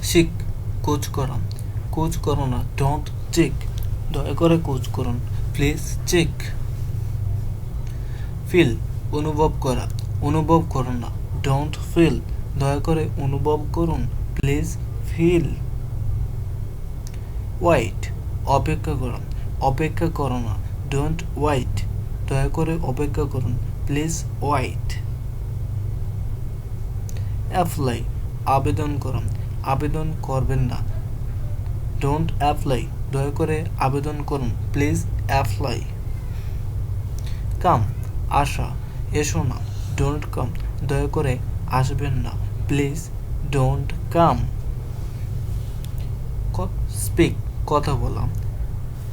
শিখ coach করা, coach করো না, ডোন্ট চেক, দয়া করে কোচ করুন, প্লিজ চেক। ফিল অনুভব করা, অনুভব করো না, ডোন্ট ফিল, দয়া করে অনুভব করুন, প্লিজ ফিল। ওয়াইট অপেক্ষা করা, অপেক্ষা করো না, ডোন্ট ওয়াইট, দয়া করে অপেক্ষা করুন, প্লিজ ওয়াইট। অ্যাপ্লাই আবেদন করা, আবেদন করবেন না, ডোন্ট অ্যাপ্লাই, দয়া করে আবেদন করুন, প্লিজ অ্যাপ্লাই। কাম আসা, এসো না, ডোন্ট কাম, দয়া করে আসবেন না, প্লিজ ডোন্ট কাম। স্পিক কথা বলা,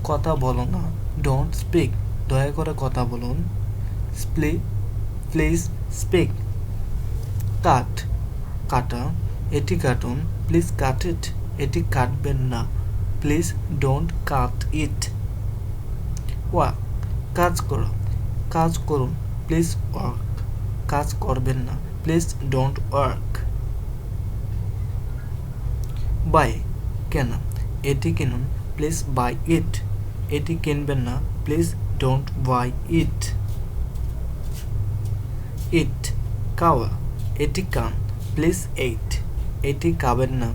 কথা বলো না, ডোন্ট স্পিক, দয়া করে কথা বলুন, প্লিজ স্পিক। কাট কাটা, এটি কাটুন, প্লিজ কাট ইট, এটি কাটবেন না, please don't cut it. Work কাজ করা, কাজ করুন, প্লিজ ওয়ার্ক, কাজ করবেন না, প্লিজ ডোন্ট ওয়ার্ক। বাই কেনা, এটি কিনুন, প্লিজ বাই ইট, এটি কিনবেন না, প্লিজ ডোন্ট বাই ইট। ইট খাওয়া, এটি খান, প্লিজ এইট, এটি খাবেন না,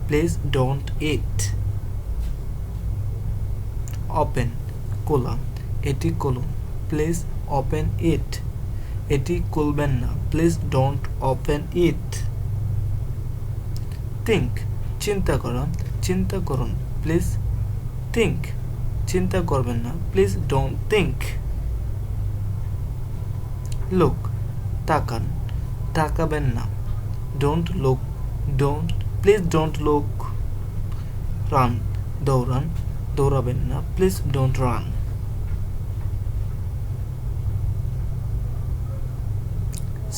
প্লিজ ডোন্ট ইট। ওপেন খোলা, এটি খুলুন, প্লিজ ওপেন ইট, এটি খুলবেন না, please don't open it. Think চিন্তা করা, চিন্তা করুন, প্লিজ থিঙ্ক, চিন্তা করবেন না, প্লিজ ডোন্ট থিঙ্ক। লুক তাকান, তাকাবেন না, don't look, don't, please don't look. Run দৌড়ান, দৌড়াবেন না, প্লিজ ডোন্ট রান।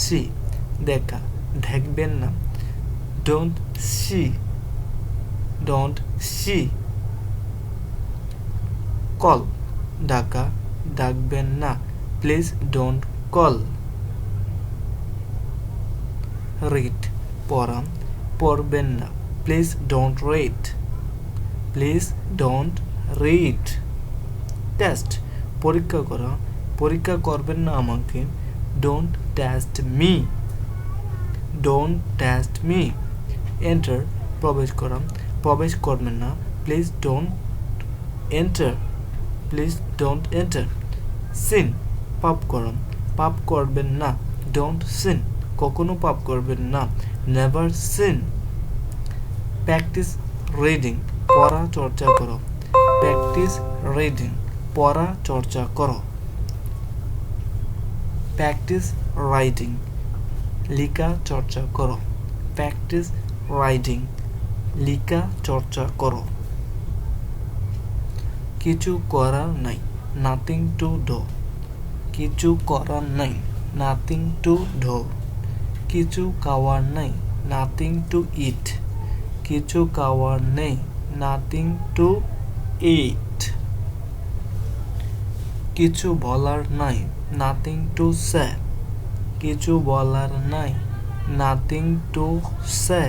সি দেখা, দেখবেন না, don't see, don't see. Call ডাকা, ডাকবেন না, প্লিজ ডোন্ট কল। রিড পড়া, পড়বেন না, please don't read, please don't read. Test পরীক্ষা করা, পরীক্ষা করবেন না আমাকে, don't test me, don't test me. Enter প্রবেশ করা, প্রবেশ করবেন না, please don't enter, please don't enter. Sin পাপ করা, পাপ করবেন না, ডোন্ট সিন, কখনো পাপ করবেন না, নেভার সিন। প্র্যাকটিস রিডিং পড়া চর্চা করো, প্র্যাকটিস রিডিং পড়া চর্চা করো। প্র্যাকটিস রাইটিং লেখা চর্চা করো, প্র্যাকটিস রাইটিং লেখা চর্চা করো। কিছু করার নাই, নাথিং টু ডু, কিছু করার নাই, নাথিং টু ডু। কিছু খাওয়ার নাই, নাথিং টু ইট, কিছু খাওয়ার নেই, নাথিং টু ইট। কিছু বলার নাই, নাথিং টু সে, কিছু বলার নাই, নাথিং টু সে।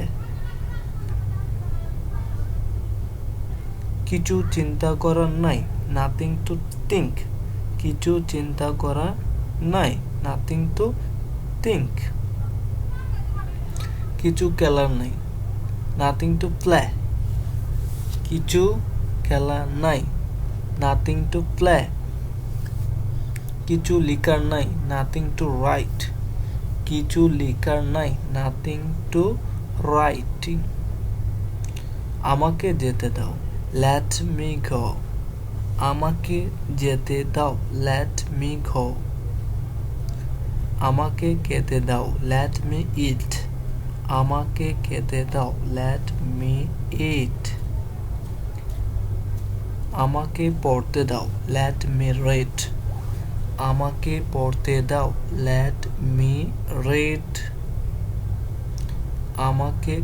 কিছু চিন্তা করার নাই, নাথিং টু থিঙ্ক, কিছু চিন্তা করার নাই, নাথিং টু থিঙ্ক। কিছু খেলার নাই, নাথিং টু প্লে, কিছু খেলা নাই, নাথিং টু প্লে। কিছু লিখার নাই, নাথিং টু রাইট, কিছু লিখার নাই, নাথিং টু রাইটিং। আমাকে যেতে দাও, লেট মি গো, আমাকে যেতে দাও, লেট মি গো। আমাকে খেতে দাও, লেট মি ইট, আমাকে খেতে দাও, লেট মি ইট। আমাকে পড়তে দাও, লেট মি রিড, আমাকে পড়তে দাও, লেট মি রিড। আমাকে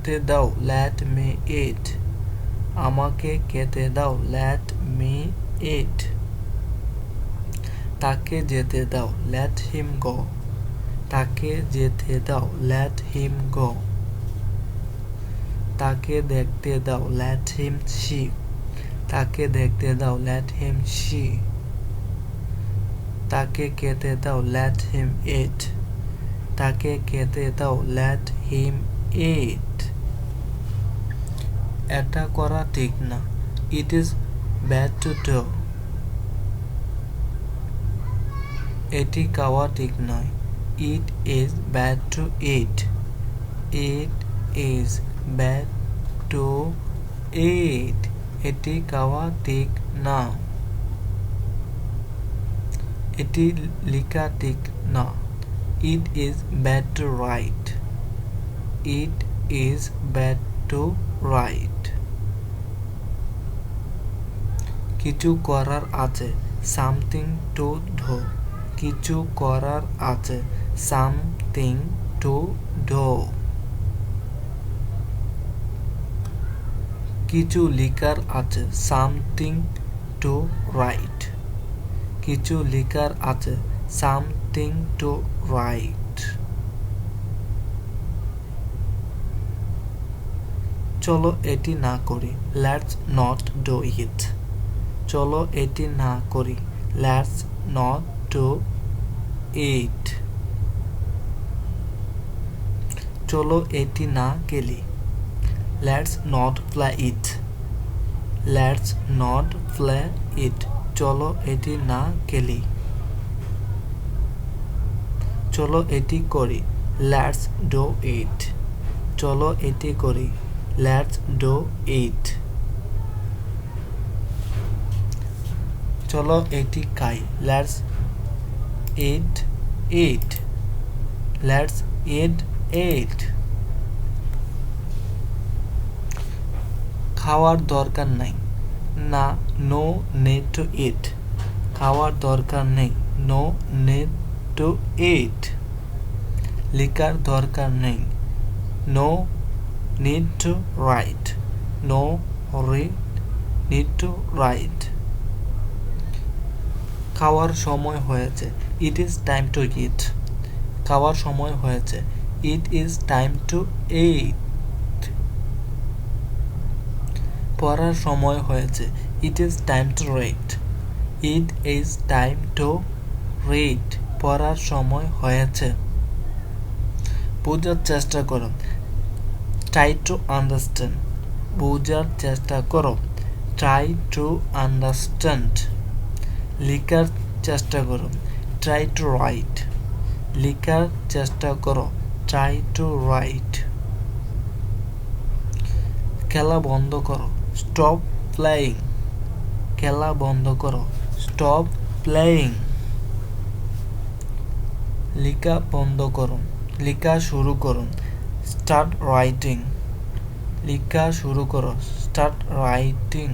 খেতে দাও, লেট মি ইট, আমাকে খেতে দাও, লেট মি ইট। তাকে যেতে দাও, লেট হিম গো, তাকে যেতে দাও, লেট হিম গো। তাকে দেখতে দাও, let him see. তাকে দেখতে দাও, let him see. তাকে খেতে দাও, let him eat. তাকে খেতে দাও, let him eat. এটা করা ঠিক না, it is bad to do. এটি খাওয়া ঠিক নয়, it is bad to eat. It is bad to eat. এটি খাওয়া ঠিক না, এটি লেখা ঠিক না, it is bad to write. It is bad to write. কিছু করার আছে, something to do. কিছু করার আছে, something to do. কিছু লেখার আছে, something to write. কিছু লেখার আছে, something to write. চলো এটি না করি, let's not do it. চলো এটি না করি, let's not do it. চলো এটি না খেলি, let's not play it. Let's not play it. চলো এটি না খেলি। চলো এটি করি, let's do it. চলো এটি করি, let's do it. চলো এটি খাই, let's eat it. Let's eat it. খাওয়ার দরকার নাই, না, no need to eat. খাওয়ার দরকার নেই, no need to eat. লেখার দরকার নেই, no need to write. No need to write. খাওয়ার সময় হয়েছে, it is time to eat. খাওয়ার সময় হয়েছে, it is time to eat. পড়ার সময় হয়েছে, it is time to read. It is time to read. পড়ার সময় হয়েছে। বোঝার চেষ্টা করো, try to understand. বোঝার চেষ্টা করো, try to understand. লেখার চেষ্টা করো, try to write. লেখার চেষ্টা করো, try to write. খেলা বন্ধ করো, stop playing. খেলা বন্ধ করো, stop playing. লেখা বন্ধ করুন, লেখা শুরু করুন, start writing. লেখা শুরু করো, start writing.